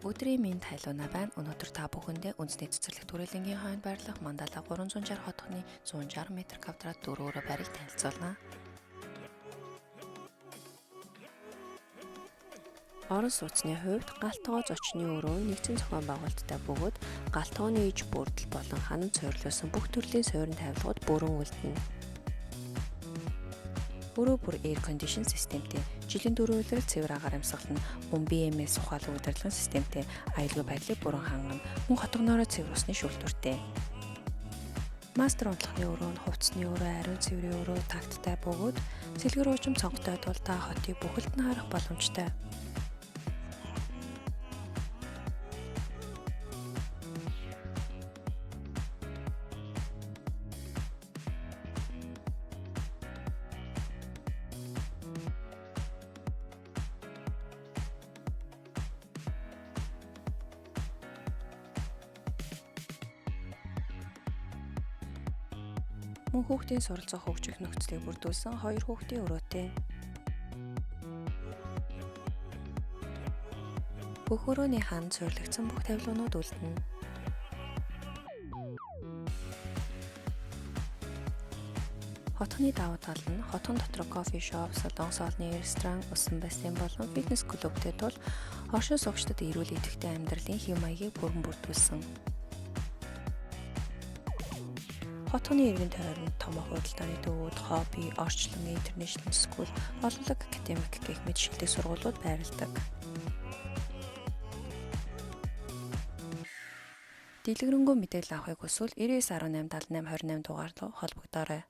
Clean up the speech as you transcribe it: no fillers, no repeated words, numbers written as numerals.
Өдрийн минь тайлуунаа байна. Өнөөдөр та бүхэндээ үндэсний цэцэрлэг түрээлэнгийн хойно байрлах Мандала 360 хотхны 160 м2 дөрөөрөө байрыг танилцуулна. Орон сууцны хувьд галт тогоо зочны өрөө нэгдсэн зохион байгуулалттай бөгөөд галт тогооны иж бүрдэл болон ханан цойрлуулсан бүх төрлийн суурин тавилгууд бүрэн үлдэнэ. Өрөө бүр air condition системтэй, жилийн 4 улирал цэвэр агаар амьсгал нь мөн BMS ухаалаг удирдлагын системтэй, аюулгүй байдлыг бүрэн хангана, мөн хотгоноороо цэвэр усны шүүлтүртэй. Мастер унтлахны өрөө нь хувцсны өрөө, ариун цэврийн өрөө такттай бөгөөд сэлгэр уужим цонхтой тул та хотыг бүхэлд нь харах боломжтой. Мөн хүүхдийн суралцах хөгжих нөхцөлийг бүрдүүлсэн 2 хүүхдийн өрөөтэй. Бүх өрөөний хаан цойрлогдсон бүх тавилгууд үлдэнэ. Хотхны давуу тал нь хотхон дотор кофе шоп, салон соолны ресторан, усан бассейн болон фитнес клубтэй тул оршин суугчдад эрүүл идэвхтэй амьдралын хэв маягийг бүрэн бүрдүүлсэн. Хотхны иргэн тойронд томоо худалдааны төвүүд, хобби, орчлон, интернэшнл скул, олонлог академик гэх мэт шилдэг сургуулиуд байрладаг. Дэлгэрэнгүй мэдээлэл авахыг хүсвэл 9918 78 28 дугаар руу холбогдоорой.